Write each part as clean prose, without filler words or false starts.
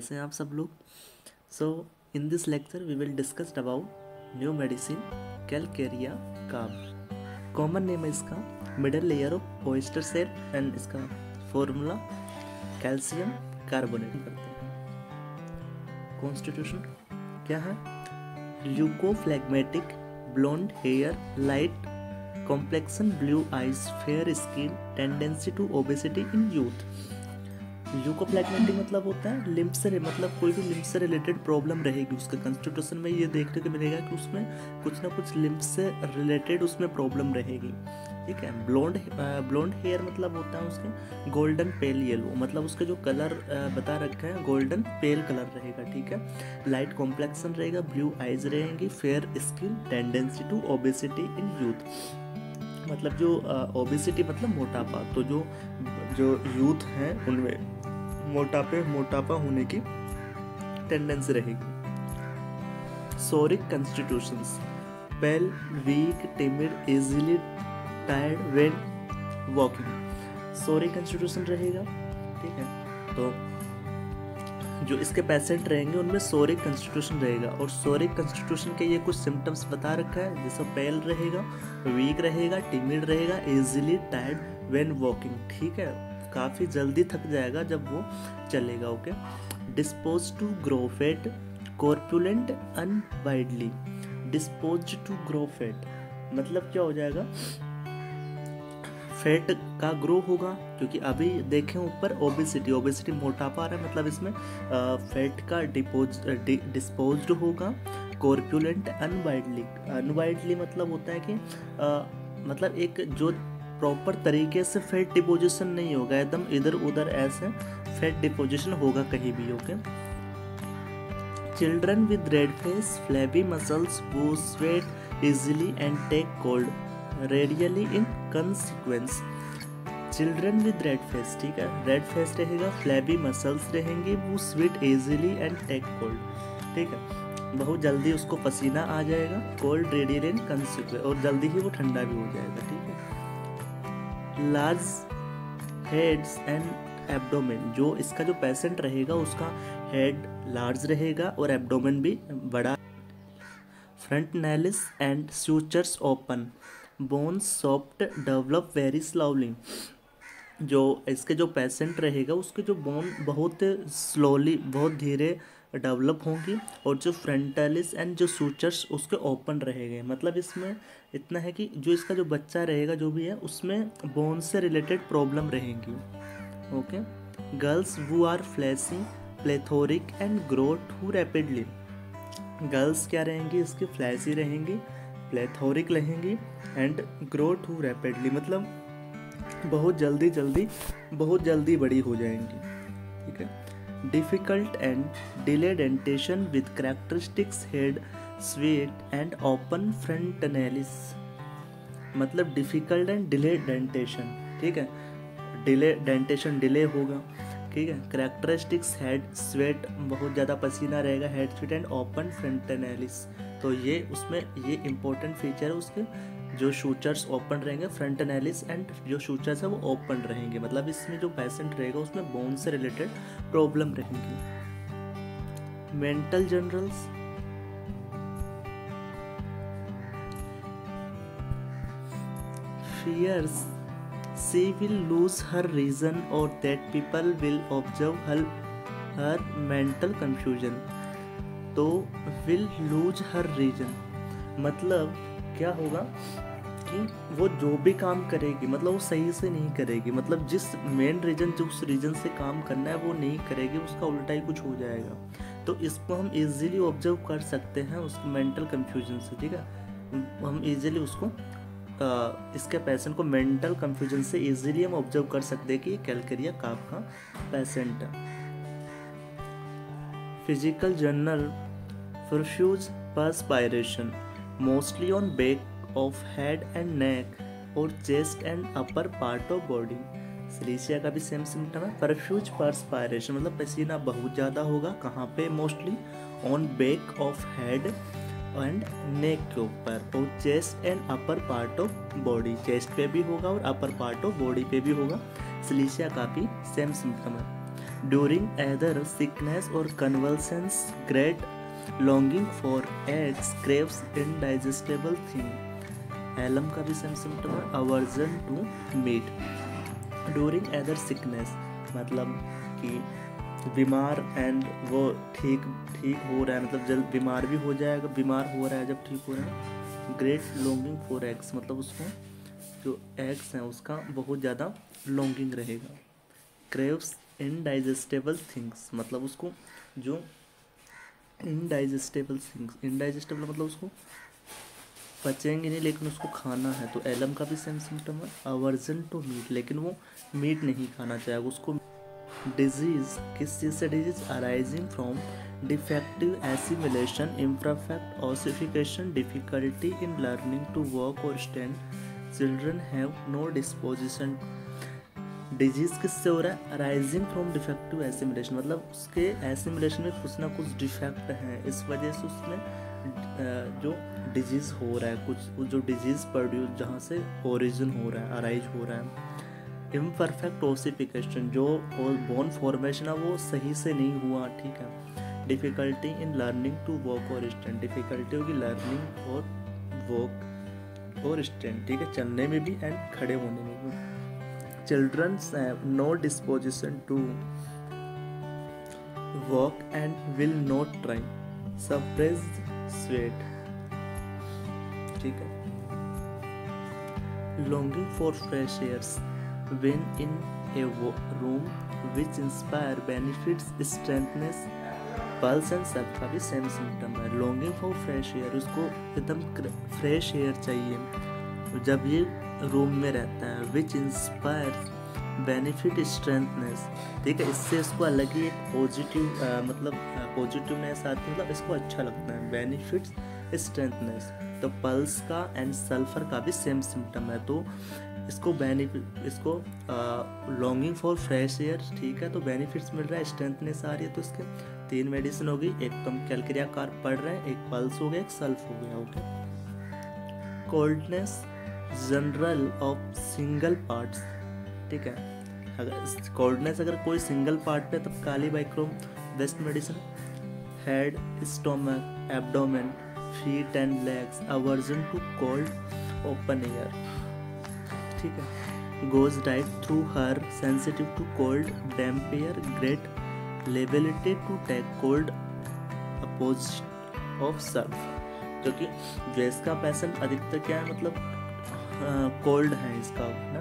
कैसे हैं आप सब लोग। So in this lecture we will discuss about new medicine calcarea carb. Common name है इसका middle layer of oyster shell and इसका फॉर्मूला कैल्शियम कार्बोनेट करते हैं। कॉन्स्टिट्यूशन क्या है? Leucophlegmatic, blond hair, light complexion, blue eyes, fair skin, tendency to obesity in youth. Leucophlegmatic मतलब होता है लिम्फ से, मतलब कोई भी लिम्फ से रिलेटेड प्रॉब्लम रहेगी उसके कॉन्स्टिट्यूशन में, ये देखने को मिलेगा कि उसमें कुछ ना कुछ लिम्फ से रिलेटेड उसमें प्रॉब्लम रहेगी। ठीक है। ब्लॉन्ड हेयर मतलब होता है उसके गोल्डन पेल येलो, मतलब उसके जो कलर बता रखे हैं गोल्डन पेल कलर रहेगा। ठीक है। लाइट कॉम्प्लेक्सन रहेगा, ब्लू आइज रहेंगी, fair skin, tendency to obesity in youth, मतलब जो ओबेसिटी मतलब मोटापा, तो जो यूथ हैं उनमें मोटापा होने की टेंडेंसी रहेगी। Psoric constitutions pale, weak, timid, easily tired when walking, psoric constitution रहेगा। ठीक है। तो जो इसके पेशेंट रहेंगे उनमें सोरिक कॉन्स्टिट्यूशन रहेगा, और सोरिक कॉन्स्टिट्यूशन के ये कुछ सिम्टम्स बता रखा है, जैसे पेल रहेगा, वीक रहेगा, टिमिड रहेगा, इजीली टायर्ड व्हेन वॉकिंग। ठीक है। काफ़ी जल्दी थक जाएगा जब वो चलेगा। Okay. Dispose to grow fat, corpulent, अनवाइडली। डिस्पोज टू ग्रो फैट मतलब क्या हो जाएगा? फैट का ग्रो होगा, क्योंकि अभी देखें ऊपर ओबेसिटी मोटापा आ रहा है, मतलब इसमें फैट का डिस्पोज्ड होगा। कॉर्पुलेंट, अनवाइडली मतलब होता है कि मतलब एक जो प्रॉपर तरीके से फैट डिपोजिशन नहीं होगा, एकदम इधर उधर ऐसे फैट डिपोजिशन होगा कहीं भी। Okay. Children with red face, flabby muscles, who sweat easily and take cold readily in consequence. Children with red face, ठीक है, रेड फेस रहेगा, फ्लैबी मसल्स रहेंगे, वो sweat easily and take cold. ठीक है। बहुत जल्दी उसको पसीना आ जाएगा, कोल्ड रेडियली इन कंसिक्वेंस, और जल्दी ही वो ठंडा भी हो जाएगा। ठीक है। लार्ज हेड्स एंड एब्डोमेन, जो इसका जो पेशेंट रहेगा उसका हेड लार्ज रहेगा और एब्डोमेन भी बड़ा। Front Nellis and sutures open, bones soft, develop very slowly, जो इसके जो पेशेंट रहेगा उसके जो बोन बहुत स्लोली, बहुत धीरे डेवलप होंगी, और जो फ्रंटालिस एंड जो सूचर्स उसके ओपन रहेंगे। मतलब इसमें इतना है कि जो इसका जो बच्चा रहेगा जो भी है उसमें बोन से रिलेटेड प्रॉब्लम रहेंगी। Okay. Girls who are fleshy, plethoric and grow too rapidly. Girls क्या रहेंगी इसकी? फ्लैशी रहेंगी, प्लेथोरिक रहेंगी एंड ग्रो टू रैपिडली, मतलब बहुत जल्दी बड़ी हो जाएंगी। ठीक है। Difficult and delay dentition with characteristics head sweet and open front Nellis, मतलब डिफिकल्ट एंड डिले डेंटेशन। ठीक है। डिले डेंटेशन डिले होगा। ठीक है। कैरेक्टरिस्टिक्स हेड स्वेट, बहुत ज़्यादा पसीना रहेगा, head sweat and open front Nellis, तो ये उसमें ये इंपॉर्टेंट फीचर है उसके, जो शूचर्स ओपन रहेंगे, फ्रंट एनालिस एंड जो शूचर्स है वो ओपन रहेंगे, मतलब इसमें जो पेशेंट रहेगा उसमें बोन से रिलेटेड प्रॉब्लम रहेंगी। Mental generals, fears she will lose her reason or that people will observe her mental confusion, तो will lose her reason मतलब क्या होगा कि वो जो भी काम करेगी मतलब वो सही से नहीं करेगी, मतलब जिस मेन रीजन जो उस रीजन से काम करना है वो नहीं करेगी, उसका उल्टा ही कुछ हो जाएगा। तो इसको हम इजीली ऑब्जर्व कर सकते हैं उसको मेंटल कंफ्यूजन से। ठीक है। हम इजीली उसको इसके पेशेंट को मेंटल कंफ्यूजन से इजीली हम ऑब्जर्व कर सकते हैं कि ये कैलकेरिया कार्ब का पेशेंट है। Physical general, profuse perspiration mostly on back of head and neck और chest and upper part of body। Silicea का भी सेम सिम्टम है, परफ्यूज पर्सपायरेशन मतलब पसीना बहुत ज़्यादा होगा, कहाँ पे? Mostly on back of head and neck के ऊपर, और chest and upper part of body, chest पे भी होगा और अपर पार्ट ऑफ बॉडी पे भी होगा। सिलीशिया का भी सेम सिम्टम है। During either sickness or convulsions, great longing for eggs, craves indigestible thing. Alum का भी सेम सिम्टम है, aversion to meat. During either sickness मतलब कि बीमार एंड वो ठीक हो रहा है, मतलब जल्द बीमार भी हो जाएगा, बीमार हो रहा है जब ठीक हो रहा है। ग्रेट लॉन्गिंग फॉर एग्स मतलब उसको जो एग्स हैं उसका बहुत ज़्यादा लॉन्गिंग रहेगा। क्रेव्स इनडाइजेस्टेबल थिंग्स मतलब उसको जो इनडाइजेस्टेबल थिंग्स, इनडाइजेस्टेबल मतलब उसको पचेंगे नहीं लेकिन उसको खाना है, तो एलम का भी सेम सिम्टम है। अवर्जन टू मीट लेकिन वो मीट नहीं खाना चाहेगा उसको। डिजीज किस चीज़ से disease? Arising from defective assimilation, imperfect ossification, difficulty in learning to walk और stand, children have no disposition. Disease किससे हो रहा है? अराइजिंग फ्रॉम डिफेक्टिव एसिमिलेशन मतलब उसके एसिमिलेशन में कुछ ना कुछ डिफेक्ट है, इस वजह से उसमें जो डिजीज हो रहा है, कुछ जो डिजीज प्रोड्यूस जहाँ से ओरिजिन हो रहा है, अराइज हो रहा है। इम्परफेक्ट ओसिफिकेशन जो बोन फॉर्मेशन है वो सही से नहीं हुआ, ठीक है। Difficulty in learning to walk और स्टैंड, डिफिकल्टी होगी लर्निंग और वॉक और स्टैंड, ठीक है, चलने में भी एंड खड़े होने में भी। Children have no disposition to walk and will not try, suppressed sweat, ठीक है। Longing for fresh airs when in a room which inspire benefits, strengthness, pulse and सब का भी सेम सिम्टम है। लॉन्गिंग फॉर फ्रेश एयर उसको एकदम fresh air चाहिए जब ये रूम में रहता है। विच इंस्पायर बेनिफिट स्ट्रेंथनेस, ठीक है, इससे इसको अलग ही एक पॉजिटिव मतलब पॉजिटिवनेस आती है, मतलब इसको अच्छा लगता है। बेनिफिट्स स्ट्रेंथनेस, तो पल्स का एंड सल्फर का भी सेम सिम्टम है, तो इसको इसको लॉन्गिंग फॉर फ्रेश एयर, ठीक है, तो बेनिफिट्स मिल रहा है, स्ट्रेंथनेस आ रही है, तो इसके 3 मेडिसिन होगी। एक तो हम कैलक्रिया कार्ब पढ़ रहे हैं, एक पल्स हो गया, एक सल्फ हो गया, okay. Coldness general of single parts, ठीक है, अगर कोल्डनेस अगर कोई सिंगल पार्ट पे तब kali bichrome best medicine. Head, stomach, abdomen, feet and legs, aversion to cold open air, ठीक है। Goes right through her, sensitive to cold, damp air, great liability to take cold, opposite of sulph, क्योंकि जो इसका patient अधिकतर क्या है मतलब cold है इसका ना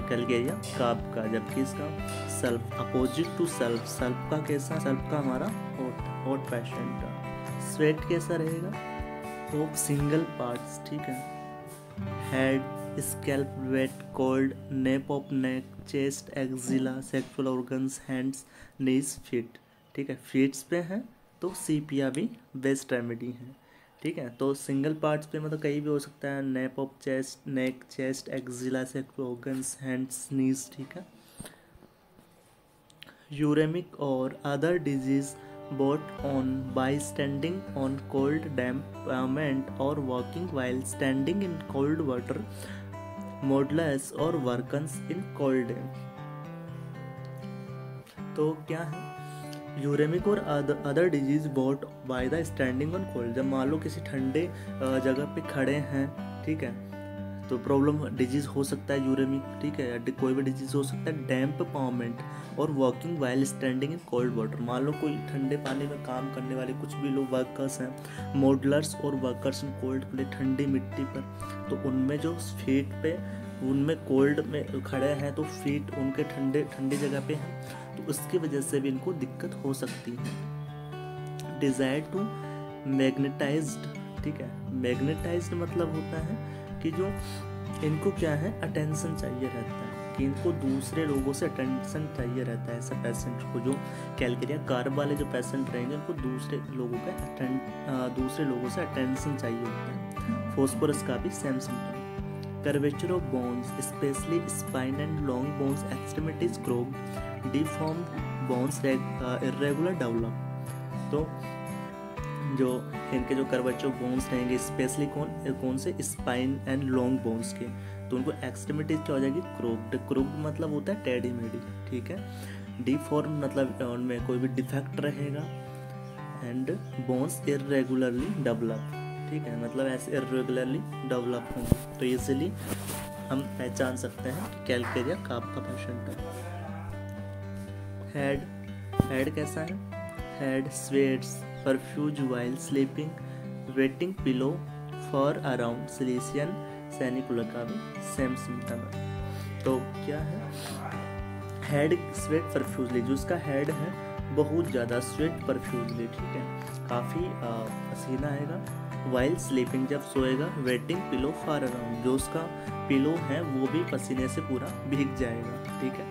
कैलकेरिया कार्ब का, जबकि इसका sulph opposite to sulph, sulph का कैसा? सल्फ का हमारा हॉट पेशेंट का। स्वेट कैसा रहेगा? तो सिंगल पार्ट्स, ठीक है। Head, scalp wet, cold, nape of neck, chest, axilla, sexual organs, hands, knees, feet, ठीक है। फीट्स पे हैं तो सीपिया भी बेस्ट रेमेडी है, ठीक है। तो सिंगल पार्ट्स पे मतलब कहीं भी हो सकता है, nape of chest, neck, chest, axilla, sexual organs, hands, knees, ठीक है। यूरेमिक और other disease brought on by standing on cold damp pavement or walking while standing in cold water, modulus or workens in cold damp। तो क्या है? Uraemic और other disease bought by the standing on cold, जब मान लो किसी ठंडे जगह पे खड़े हैं, ठीक है, तो प्रॉब्लम डिजीज हो सकता है यूरेमिक, ठीक है, कोई भी डिजीज हो सकता है। डैम्प पावमेंट और walking while standing in cold water, मान लो कोई ठंडे पानी में काम करने वाले कुछ भी लोग वर्कर्स हैं, मॉडलर्स और वर्कर्स इन कोल्ड प्ले, ठंडी मिट्टी पर, तो उनमें जो फीट पे उनमें कोल्ड में खड़े हैं तो फीट उनके ठंडी जगह पे हैं, तो उसकी वजह से भी इनको दिक्कत हो सकती है। डिजायर टू मैग्नेटाइज्ड, ठीक है, मैग्नेटाइज्ड मतलब होता है कि जो इनको क्या है अटेंशन चाहिए रहता है, कि इनको दूसरे लोगों से अटेंशन चाहिए रहता है। ऐसे पेशेंट को जो कैलकेरिया कार्ब वाले जो पेशेंट रहेंगे उनको दूसरे लोगों से अटेंशन चाहिए होता है। फॉस्फोरस का भी same symptom. Curvature of bones specially spine and long bones extremities crook, deformed bones irregular develop, तो जो इनके जो कर्वेचर बोन्स रहेंगे स्पेशली कौन से? स्पाइन एंड लॉन्ग बोन्स के, तो उनको एक्सट्रीमिटीज क्या हो जाएगी? क्रोक्ड। क्रोक्ड मतलब होता है टेढ़ी मेढ़ी, ठीक है। डिफॉर्म मतलब उनमें कोई भी डिफेक्ट रहेगा, एंड बोन्स इरेगुलरली डेवलप, ठीक है, मतलब ऐसे इरेगुलरली डेवलप होंगे, तो इजीली हम पहचान सकते हैं कि कैलकेरिया काफ का पेशेंट है। हेड कैसा है? Head sweats profuse while sleeping, wetting pillow far around silicea sanicula का भी सेम सिम्टम है। तो क्या है? हेड स्वेट परफ्यूजली, जो उसका हेड है बहुत ज़्यादा स्वेट परफ्यूजली, ठीक है, काफ़ी पसीना आएगा। वाइल स्लीपिंग, जब सोएगा। वेटिंग पिलो फॉर अराउंड, जो उसका पिलो है वो भी पसीने से पूरा भीग जाएगा, ठीक है।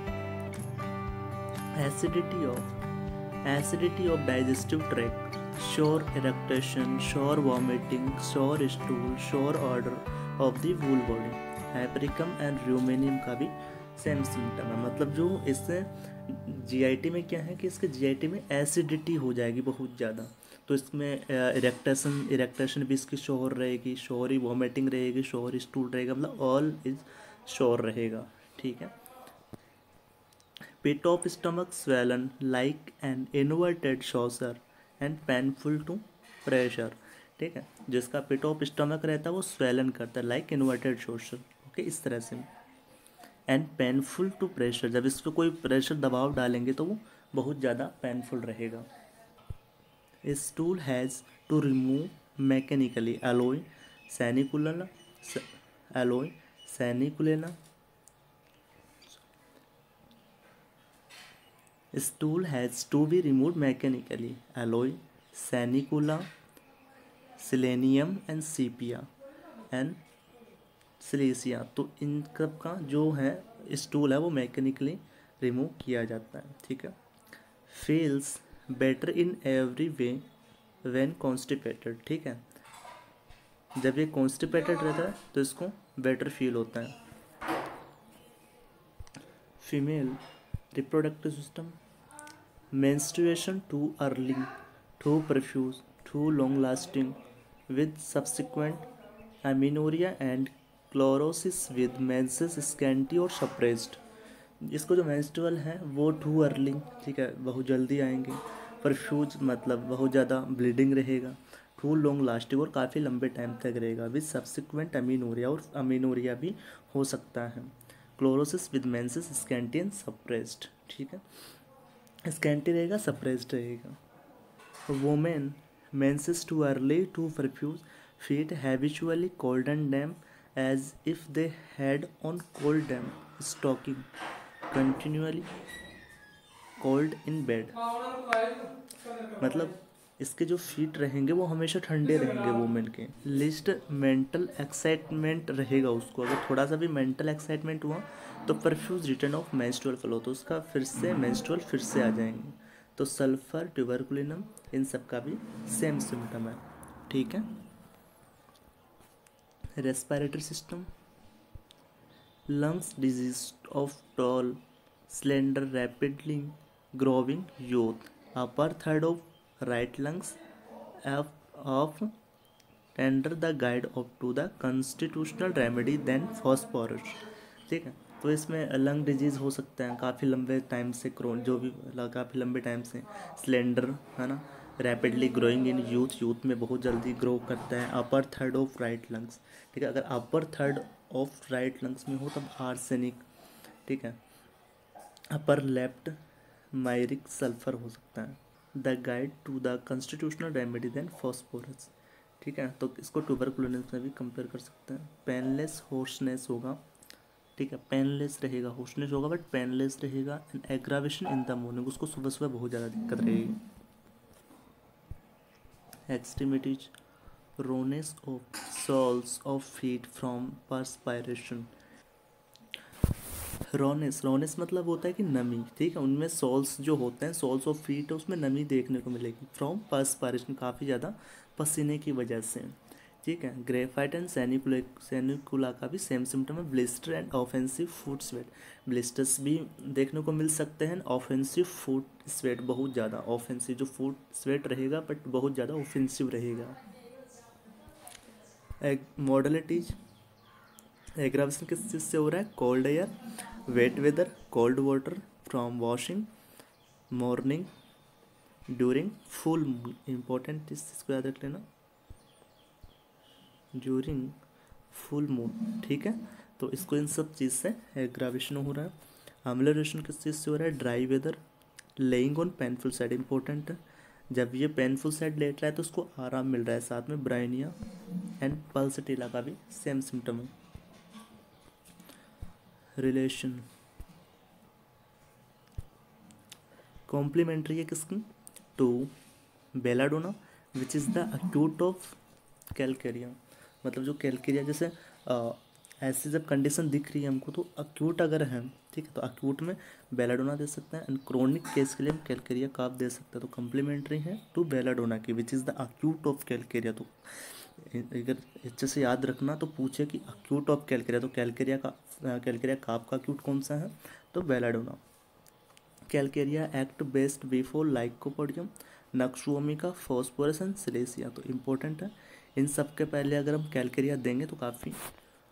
Acidity of digestive tract, sour eructation, sour vomiting, sour stool, sour odour of the whole body. Hypericum and rheum का भी सेम सिम्टम है, मतलब जो इससे जीआईटी में क्या है कि इसके जीआईटी में एसिडिटी हो जाएगी बहुत ज़्यादा, तो इसमें इरेक्टेशन भी इसकी श्योर रहेगी, श्योर ही वॉमिटिंग रहेगी, श्योर स्टूल रहेगा, मतलब ऑल इज श्योर रहेगा, ठीक है। Pit of stomach swollen like an inverted saucer and painful to pressure, ठीक है, जिसका पिट ऑफ स्टमक रहता है वो स्वेलन करता है लाइक इन्वर्टेड saucer, ओके, इस तरह से। एंड पेनफुल टू प्रेशर, जब इस पर कोई प्रेशर दबाव डालेंगे तो वो बहुत ज़्यादा पेनफुल रहेगा। Stool has to remove mechanically aloe sanicula Stool has to be removed mechanically. Alloy, sanicula, selenium and sepia and silesia, तो इन सब का जो है स्टूल है वो मैकेनिकली रिमूव किया जाता है, ठीक है। Feels better in every way when constipated, ठीक है, जब ये कॉन्स्टिपेटेड रहता है तो इसको बेटर फील होता है। Female reproductive system, menstruation too early, too profuse, too long lasting, with subsequent amenorrhea and chlorosis with menses scanty और suppressed। इसको जो menstrual है वो too early, ठीक है, बहुत जल्दी आएंगे। परफ्यूज मतलब बहुत ज़्यादा ब्लीडिंग रहेगा। टू लॉन्ग लास्टिंग, और काफ़ी लंबे टाइम तक रहेगा। विद सब्सिक्वेंट अमीनोरिया, और अमीनोरिया भी हो सकता है। Chlorosis with menses scanty and suppressed, ठीक है, स्कैंटी रहेगा, सप्रेस्ड रहेगा। Women menses too early, too profuse, feet habitually cold and damp as if they had on cold damp, stocking continually cold in bed, मतलब इसके जो feet रहेंगे वो हमेशा ठंडे रहेंगे वुमेन के। लिस्ट मेंटल एक्साइटमेंट रहेगा उसको, अगर थोड़ा सा भी मेंटल एक्साइटमेंट हुआ तो perfuse return of menstrual flow, तो उसका फिर से मेंस्ट्रुअल फिर से आ जाएंगे। तो सल्फर, ट्यूबरकुलिनम, इन सब का भी सेम सिम्टम है, ठीक है। Respiratory system, lungs disease of tall slender rapidly growing youth, upper third of right lungs of tender the guide of to the constitutional remedy then phosphorus, ठीक है। तो इसमें लंग डिजीज़ हो सकते हैं काफ़ी लंबे टाइम से, जो भी काफ़ी लंबे टाइम से। स्लेंडर है ना, रैपिडली ग्रोइंग इन यूथ में बहुत जल्दी ग्रो करता है। अपर थर्ड ऑफ राइट लंग्स, ठीक है, अगर अपर थर्ड ऑफ राइट लंग्स में हो तब आर्सेनिक, ठीक है। अपर लेफ्ट मायरिक सल्फर हो सकता है। The guide to the constitutional remedy then phosphorus, ठीक है, तो इसको ट्यूबरकुलोसिस में भी कंपेयर कर सकते हैं। पेनलेस होर्सनेस होगा, ठीक है, पेनलेस रहेगा, होर्सनेस होगा बट पेनलेस रहेगा। And aggravation in the morning, उसको सुबह सुबह बहुत ज़्यादा दिक्कत रहेगी। Extremities, rawness of soles of feet from perspiration. Rawness मतलब होता है कि नमी, ठीक है, उनमें सोल्स जो होते हैं, सोल्स ऑफ फीट है, उसमें नमी देखने को मिलेगी फ्रॉम पर्सपायरेशन, काफ़ी ज़्यादा पसीने की वजह से, ठीक है। ग्रेफाइट एंड सैनिकुला का भी सेम सिम्टम है। Blister and offensive foot sweat, blisters भी देखने को मिल सकते हैं। ऑफेंसिव फुट स्वेट, बहुत ज़्यादा ऑफेंसिव जो फुट स्वेट रहेगा बट बहुत ज़्यादा ऑफेंसिव रहेगा। मॉडलिटीज, एग्रावेशन किस चीज़ से हो रहा है? Cold air, wet weather, cold water from washing, morning, during full moon, important इस चीज़ को याद रख लेना, ड्यूरिंग फुल मून। ठीक है, तो इसको इन सब चीज़ से एग्रावेशन हो रहा है। अम्लरेशन किस चीज़ से हो रहा है, dry weather, lying on painful side, important है, जब ये पेनफुल साइड लेट रहा है तो उसको आराम मिल रहा है। साथ में ब्राइनिया एंड पल्सटिला का भी सेम सिम्टम है। रिलेशन कॉम्प्लीमेंट्री है किसकी, to belladonna which is the acute of calcarea, मतलब जो कैलकेरिया जैसे ऐसी जब कंडीशन दिख रही है हमको तो अक्यूट अगर है, ठीक है, तो अक्यूट में बेलाडोना दे सकते हैं, एंड क्रोनिक केस के लिए हम कैलकेरिया काप दे सकते हैं। तो कम्प्लीमेंट्री है टू बेलाडोना की which is the acute of calcarea. तो अगर अच्छे से याद रखना तो पूछे कि अक्यूट ऑफ कैलकेरिया, तो कैलकेरिया काप का अक्यूट कौन सा है, तो belladonna. Calcarea act best before lycopodium, nux vomica, phosphorus, silicea. तो इम्पोर्टेंट है, इन सब के पहले अगर हम कैलकेरिया देंगे तो काफ़ी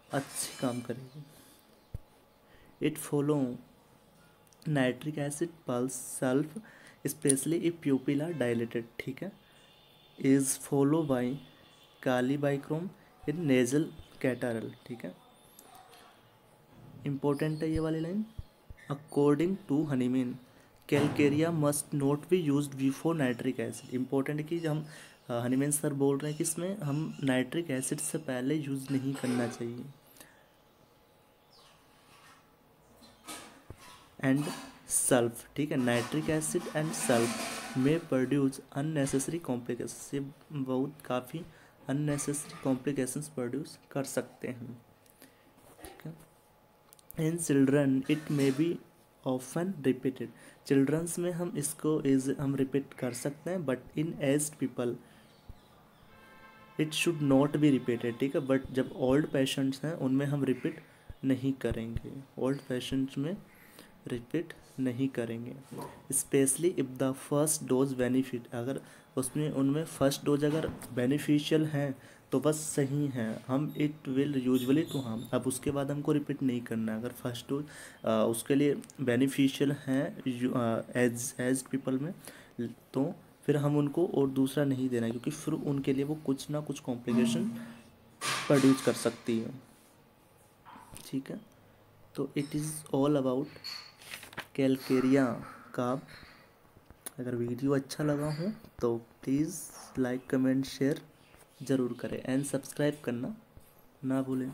अच्छी काम करेगी। It follow nitric acid puls sulph specially if pupil are dilated, ठीक है, is follow by kali bichrome in nasal catarrh, ठीक है, इम्पोर्टेंट है ये वाली line. According to Hahnemann calcarea must not be use before nitric acid, important है कि हम हनीमैन सर बोल रहे हैं कि इसमें हम नाइट्रिक एसिड से पहले यूज़ नहीं करना चाहिए। एंड सल्फ, ठीक है, नाइट्रिक एसिड एंड सल्फ में प्रोड्यूस अननेसेसरी कॉम्प्लिकेशंस, ये बहुत काफ़ी अननेसेसरी कॉम्प्लिकेशंस प्रोड्यूस कर सकते हैं। ठीक है, in children it may be often repeated, childrens में हम इसको हम रिपीट कर सकते हैं, but in aged people it should not be repeated, ठीक है, बट जब ओल्ड पेशेंट्स हैं उनमें हम रिपीट नहीं करेंगे, ओल्ड पेशेंट्स में रिपीट नहीं करेंगे। Specially if the first dose benefit, अगर उसमें उनमें फर्स्ट डोज अगर बेनिफिशियल हैं तो बस सही है, हम it will usually to harm, अब उसके बाद हमको रिपीट नहीं करना है। अगर फर्स्ट डोज उसके लिए बेनिफिशियल हैं एज पीपल में, तो फिर हम उनको और दूसरा नहीं देना, क्योंकि फिर उनके लिए वो कुछ ना कुछ कॉम्प्लिकेशन प्रोड्यूस कर सकती है। ठीक है, तो it is all about Calcarea का। अगर वीडियो अच्छा लगा हो तो प्लीज़ लाइक कमेंट शेयर ज़रूर करें, एंड सब्सक्राइब करना ना भूलें।